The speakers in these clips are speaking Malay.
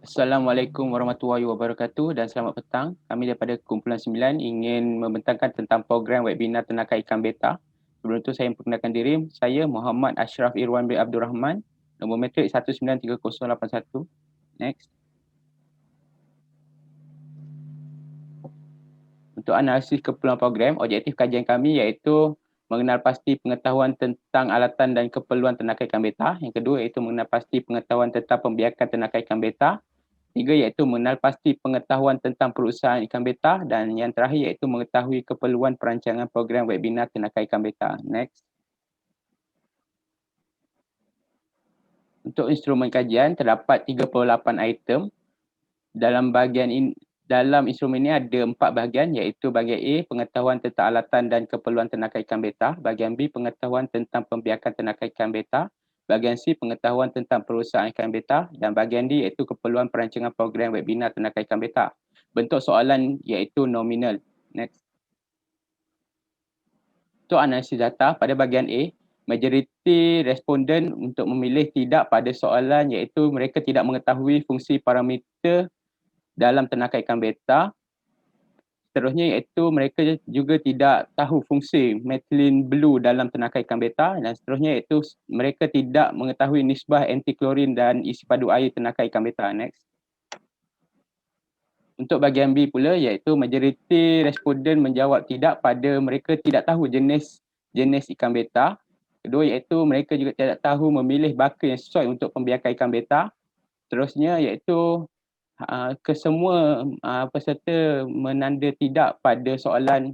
Assalamualaikum warahmatullahi wabarakatuh dan selamat petang. Kami daripada Kumpulan 9 ingin membentangkan tentang program webinar Tenaga Ikan Beta. Sebelum itu saya memperkenalkan diri, saya Muhammad Ashraf Irwan bin Abdul Rahman, nombor matrik 193081. Next. Untuk analisis keperluan program, objektif kajian kami iaitu mengenal pasti pengetahuan tentang alatan dan keperluan tenaga ikan beta. Yang kedua iaitu mengenal pasti pengetahuan tentang pembiakan tenaga ikan beta. Tiga iaitu mengenal pasti pengetahuan tentang perusahaan ikan beta, dan yang terakhir iaitu mengetahui keperluan perancangan program webinar tenaga ikan beta. Next. Untuk instrumen kajian terdapat 38 item. Dalam instrumen ini ada 4 bahagian iaitu bahagian A, pengetahuan tentang alatan dan keperluan tenaga ikan beta. Bahagian B, pengetahuan tentang pembiakan tenaga ikan beta. Bahagian C, pengetahuan tentang perusahaan ikan beta. Dan bahagian D iaitu keperluan perancangan program webinar tenaga ikan beta. Bentuk soalan iaitu nominal. Next. Untuk analisis data, pada bahagian A, majoriti responden untuk memilih tidak pada soalan iaitu mereka tidak mengetahui fungsi parameter dalam tenaga ikan beta. Seterusnya iaitu mereka juga tidak tahu fungsi methylene blue dalam tenaga ikan beta, dan seterusnya iaitu mereka tidak mengetahui nisbah antiklorin dan isi padu air tenaga ikan beta. Next. Untuk bahagian B pula iaitu majoriti responden menjawab tidak pada mereka tidak tahu jenis ikan beta. Kedua iaitu mereka juga tidak tahu memilih baka yang sesuai untuk pembiakan ikan beta. Terusnya iaitu kesemua peserta menanda tidak pada soalan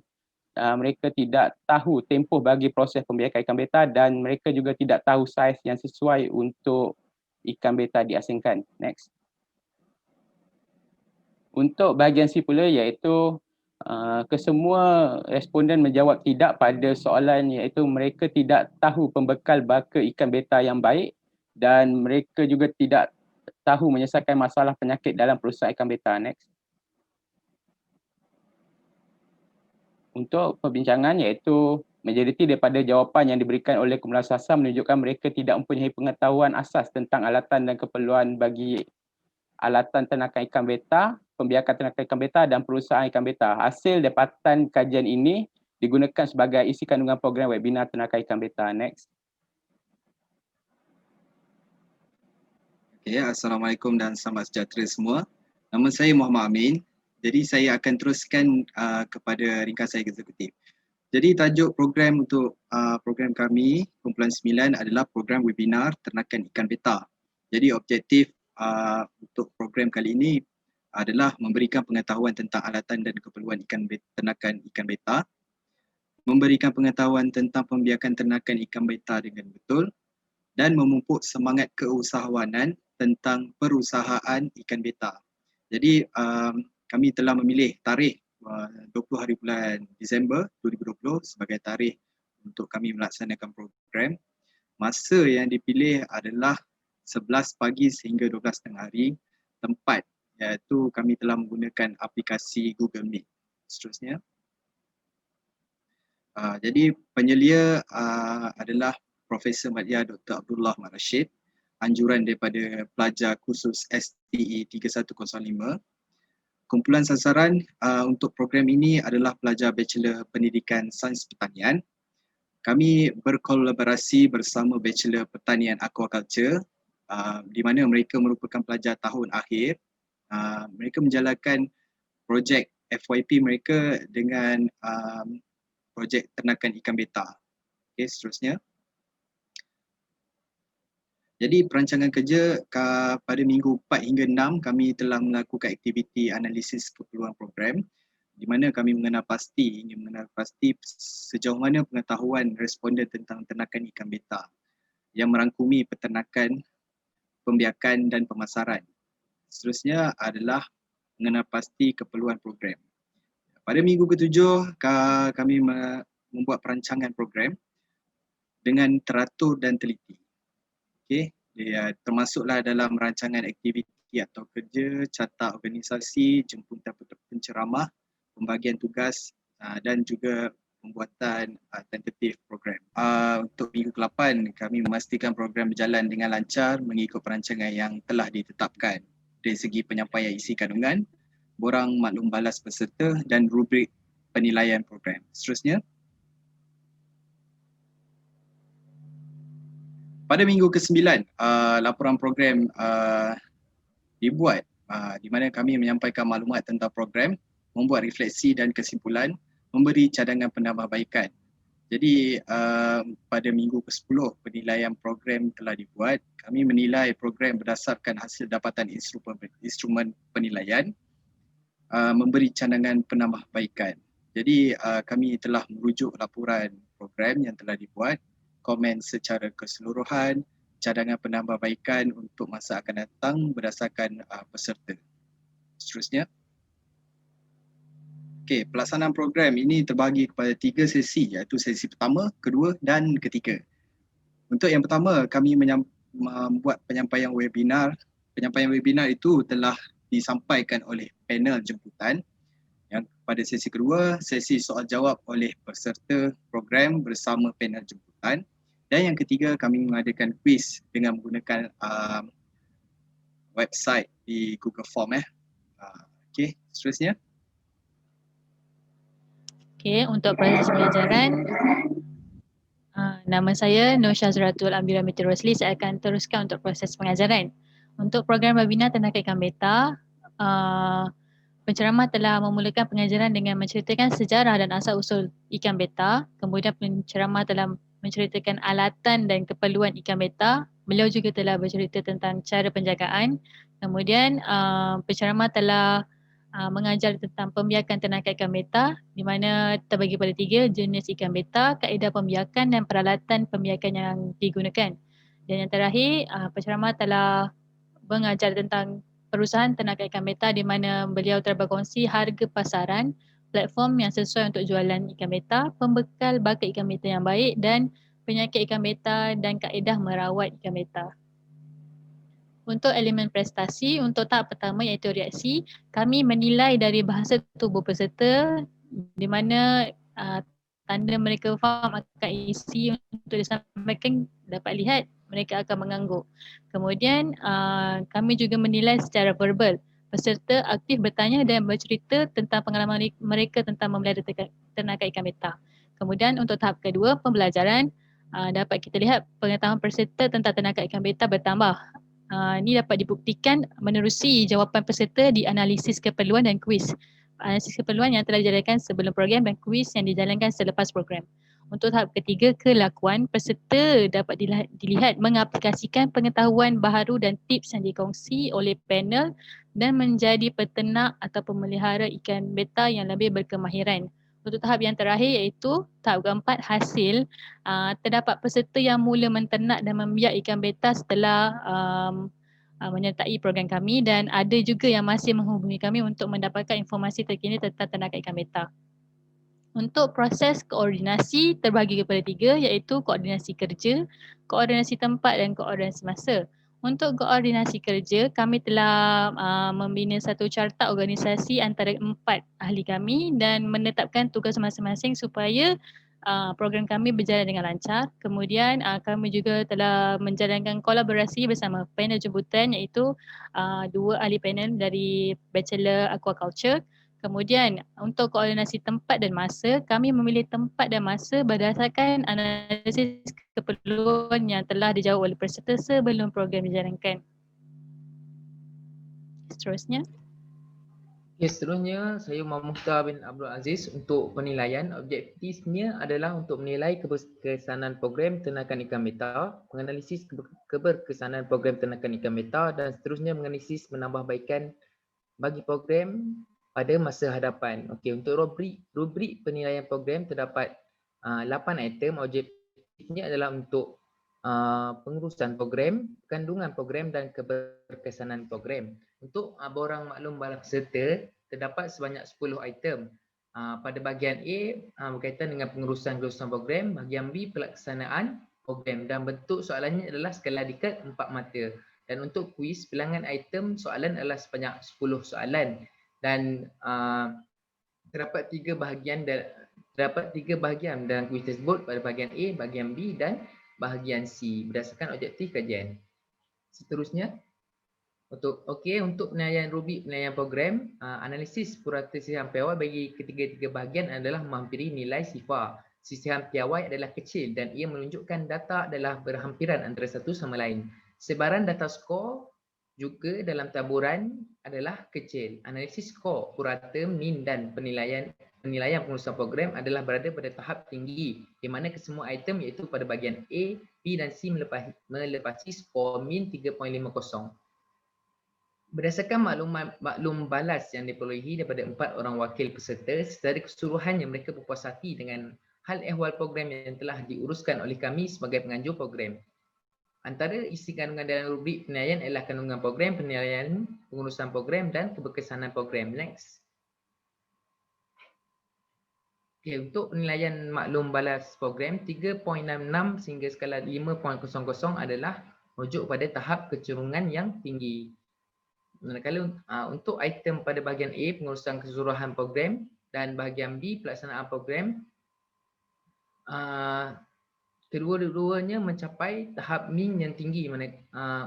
mereka tidak tahu tempoh bagi proses pembiakan ikan beta, dan mereka juga tidak tahu saiz yang sesuai untuk ikan beta diasingkan. Next. Untuk bahagian C pula iaitu kesemua responden menjawab tidak pada soalan iaitu mereka tidak tahu pembekal baka ikan beta yang baik, dan mereka juga tidak tahu menyelesaikan masalah penyakit dalam perusahaan ikan beta. Next. Untuk perbincangan iaitu majoriti daripada jawapan yang diberikan oleh kumpulan sasar menunjukkan mereka tidak mempunyai pengetahuan asas tentang alatan dan keperluan bagi alatan tenaga ikan beta, pembiakan tenaga ikan beta dan perusahaan ikan beta. Hasil dapatan kajian ini digunakan sebagai isi kandungan program webinar tenaga ikan beta. Next. Okay, Assalamualaikum dan selamat sejahtera semua. Nama saya Muhammad Amin. Jadi saya akan teruskan kepada ringkasan eksekutif. Jadi tajuk program untuk program kami, Kumpulan 9 adalah program webinar ternakan ikan beta. Jadi objektif untuk program kali ini adalah memberikan pengetahuan tentang alatan dan keperluan ternakan ikan beta, memberikan pengetahuan tentang pembiakan ternakan ikan beta dengan betul, dan memupuk semangat keusahawanan tentang perusahaan ikan beta. Jadi kami telah memilih tarikh 20 hari bulan Disember 2020 sebagai tarikh untuk kami melaksanakan program. Masa yang dipilih adalah 11 pagi sehingga 12 tengah hari. Tempat iaitu kami telah menggunakan aplikasi Google Meet. Seterusnya. Jadi penyelia adalah Profesor Madya Dr. Abdullah Mat Rashid, anjuran daripada pelajar khusus STE 3105. Kumpulan sasaran untuk program ini adalah pelajar Bachelor Pendidikan Sains Pertanian. Kami berkolaborasi bersama Bachelor Pertanian Aquaculture di mana mereka merupakan pelajar tahun akhir. Mereka menjalankan projek FYP mereka dengan projek ternakan ikan beta. Okey, seterusnya. Jadi perancangan kerja pada minggu 4 hingga 6 kami telah melakukan aktiviti analisis keperluan program di mana kami ingin mengenal pasti sejauh mana pengetahuan responden tentang ternakan ikan beta yang merangkumi peternakan, pembiakan dan pemasaran. Seterusnya adalah mengenal pasti keperluan program. Pada minggu ke-7 kami membuat perancangan program dengan teratur dan teliti. Okey, termasuklah dalam rancangan aktiviti atau kerja, catat organisasi, jemputan penceramah, pembagian tugas dan juga pembuatan tentatif program. Untuk minggu ke-8 kami memastikan program berjalan dengan lancar mengikut perancangan yang telah ditetapkan. dari segi penyampaian isi kandungan, borang maklum balas peserta dan rubrik penilaian program. Seterusnya, pada minggu ke-9, laporan program dibuat di mana kami menyampaikan maklumat tentang program, membuat refleksi dan kesimpulan, memberi cadangan penambahbaikan. Jadi pada minggu ke-10 penilaian program telah dibuat. Kami menilai program berdasarkan hasil dapatan instrumen penilaian, memberi cadangan penambahbaikan. Jadi kami telah merujuk laporan program yang telah dibuat, komen secara keseluruhan, cadangan penambahbaikan untuk masa akan datang berdasarkan peserta. Seterusnya. Okey, pelaksanaan program ini terbahagi kepada 3 sesi, iaitu sesi pertama, kedua dan ketiga. Untuk yang pertama, kami membuat penyampaian webinar. Penyampaian webinar itu telah disampaikan oleh panel jemputan. Yang pada sesi kedua, sesi soal jawab oleh peserta program bersama panel jemputan. Dan yang ketiga, kami mengadakan kuis dengan menggunakan website di Google Form. Okey, seterusnya. Okey, untuk proses pengajaran, nama saya Nur Syazratul Amira Miti Rosli. Saya akan teruskan untuk proses pengajaran. Untuk program webinar Tenaga Ikan Beta, penceramah telah memulakan pengajaran dengan menceritakan sejarah dan asal-usul ikan beta. Kemudian penceramah telah menceritakan alatan dan keperluan ikan beta. Beliau juga telah bercerita tentang cara penjagaan. Kemudian penceramah telah mengajar tentang pembiakan ternakan ikan beta, di mana terbagi pada 3 jenis ikan beta, kaedah pembiakan dan peralatan pembiakan yang digunakan. Dan yang terakhir, penceramah telah mengajar tentang perusahaan ternakan ikan beta, di mana beliau telah berkongsi harga pasaran, platform yang sesuai untuk jualan ikan beta, pembekal bakat ikan beta yang baik dan penyakit ikan beta dan kaedah merawat ikan beta. Untuk elemen prestasi, untuk tahap pertama iaitu reaksi, kami menilai dari bahasa tubuh peserta di mana tanda mereka faham akan isi untuk disampaikan dapat lihat mereka akan mengangguk. Kemudian kami juga menilai secara verbal. Peserta aktif bertanya dan bercerita tentang pengalaman mereka tentang memelihara ternakan ikan beta. Kemudian untuk tahap kedua, pembelajaran, dapat kita lihat pengetahuan peserta tentang ternakan ikan beta bertambah. Ini dapat dibuktikan menerusi jawapan peserta di analisis keperluan dan kuis. Analisis keperluan yang telah dijalankan sebelum program dan kuis yang dijalankan selepas program. Untuk tahap ketiga, kelakuan, peserta dapat dilihat mengaplikasikan pengetahuan baharu dan tips yang dikongsi oleh panel dan menjadi peternak atau pemelihara ikan beta yang lebih berkemahiran. Untuk tahap yang terakhir iaitu tahap keempat, hasil. Terdapat peserta yang mula menternak dan membiak ikan beta setelah menyertai program kami, dan ada juga yang masih menghubungi kami untuk mendapatkan informasi terkini tentang ternakan ikan beta. Untuk proses koordinasi terbahagi kepada 3, iaitu koordinasi kerja, koordinasi tempat dan koordinasi masa. Untuk koordinasi kerja, kami telah membina satu carta organisasi antara 4 ahli kami dan menetapkan tugas masing-masing supaya program kami berjalan dengan lancar. Kemudian kami juga telah menjalankan kolaborasi bersama panel jemputan, iaitu 2 ahli panel dari Bachelor Aquaculture. Kemudian untuk koordinasi tempat dan masa, kami memilih tempat dan masa berdasarkan analisis keperluan yang telah dijawab oleh peserta sebelum program dijalankan. Seterusnya. Seterusnya, saya Muhammad Mukhtar bin Abdul Aziz. Untuk penilaian, objektifnya adalah untuk menilai keberkesanan program ternakan ikan beta, menganalisis keberkesanan program ternakan ikan beta dan seterusnya menganalisis menambahbaikan bagi program pada masa hadapan. Okey, untuk rubrik penilaian program terdapat 8 item. Objektifnya adalah untuk pengurusan program, kandungan program dan keberkesanan program. Untuk borang maklum bala peserta terdapat sebanyak 10 item. Pada bahagian A berkaitan dengan pengurusan program, bahagian B pelaksanaan program dan bentuk soalannya adalah skala Likert 4 mata. Dan untuk kuis, bilangan item soalan adalah sebanyak 10 soalan. Dan terdapat 3 bahagian dalam kuis tersebut pada bahagian A, bahagian B dan bahagian C berdasarkan objektif kajian. Seterusnya. Untuk penilaian Rubik penilaian program, analisis purata sisihan piawai bagi ketiga-tiga bahagian adalah menghampiri nilai sifar. Sisihan piawai adalah kecil dan ia menunjukkan data adalah berhampiran antara satu sama lain. Sebaran data skor juga dalam taburan adalah kecil. Analisis skor purata, min dan penilaian pengurusan program adalah berada pada tahap tinggi di mana kesemua item iaitu pada bahagian A, B dan C melepasi skor min 3.50. Berdasarkan maklum balas yang diperolehi daripada 4 orang wakil peserta, secara keseluruhannya mereka berpuas hati dengan hal ehwal program yang telah diuruskan oleh kami sebagai penganjur program. Antara isi kandungan dalam rubrik penilaian ialah kandungan program, penilaian pengurusan program dan keberkesanan program. Next. Untuk penilaian maklum balas program 3.66 sehingga skala 5.00 adalah merujuk pada tahap kecenderungan yang tinggi. Manakala untuk item pada bahagian A, pengurusan keseluruhan program, dan bahagian B, pelaksanaan program, kedua-duanya mencapai tahap min yang tinggi.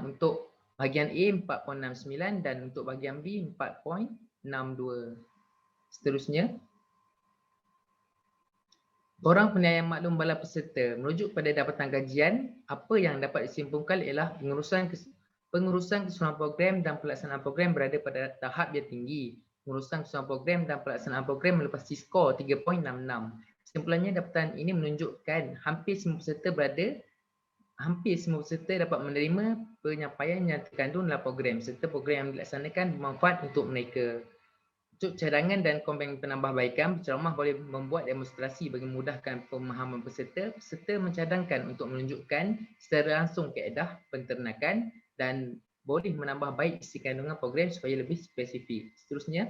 Untuk bahagian A 4.69 dan untuk bahagian B 4.62. Seterusnya, orang penilaian maklum balas peserta merujuk pada dapatan kajian, apa yang dapat disimpulkan ialah pengurusan keseluruhan program dan pelaksanaan program berada pada tahap yang tinggi. Pengurusan keseluruhan program dan pelaksanaan program melepasi skor 3.66. Kesimpulannya, dapatan ini menunjukkan hampir semua peserta dapat menerima penyampaian yang terkandung dalam program serta program yang dilaksanakan bermanfaat untuk mereka. Untuk cadangan dan komen penambahbaikan, penceramah boleh membuat demonstrasi bagi memudahkan pemahaman peserta. Peserta mencadangkan untuk menunjukkan secara langsung kaedah penternakan dan boleh menambah baik isi kandungan program supaya lebih spesifik. Seterusnya.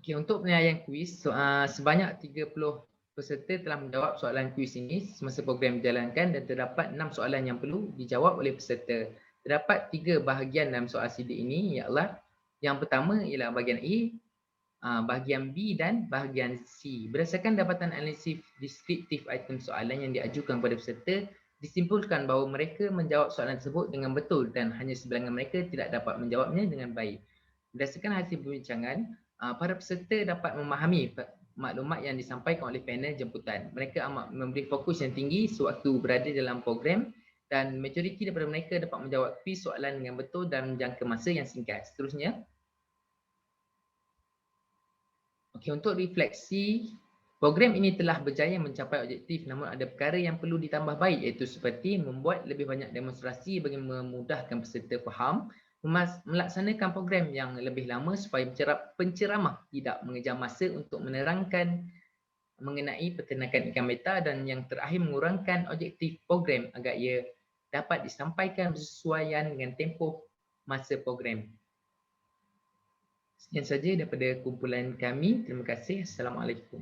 Untuk penilaian kuis, sebanyak 30 peserta telah menjawab soalan kuis ini semasa program dijalankan dan terdapat 6 soalan yang perlu dijawab oleh peserta. Terdapat 3 bahagian dalam soal sidik ini, ialah yang pertama ialah bahagian A, bahagian B dan bahagian C. Berdasarkan dapatan analisis deskriptif item soalan yang diajukan kepada peserta, disimpulkan bahawa mereka menjawab soalan tersebut dengan betul dan hanya sebilangan mereka tidak dapat menjawabnya dengan baik. Berdasarkan hasil perbincangan, para peserta dapat memahami maklumat yang disampaikan oleh panel jemputan. Mereka amat memberi fokus yang tinggi sewaktu berada dalam program dan majoriti daripada mereka dapat menjawab kuis soalan dengan betul dalam jangka masa yang singkat. Seterusnya. Untuk refleksi, program ini telah berjaya mencapai objektif, namun ada perkara yang perlu ditambah baik, iaitu seperti membuat lebih banyak demonstrasi bagi memudahkan peserta faham, melaksanakan program yang lebih lama supaya penceramah tidak mengejar masa untuk menerangkan mengenai peternakan ikan beta, dan yang terakhir mengurangkan objektif program agar ia dapat disampaikan bersesuaian dengan tempoh masa program. Sekian saja daripada kumpulan kami. Terima kasih. Assalamualaikum.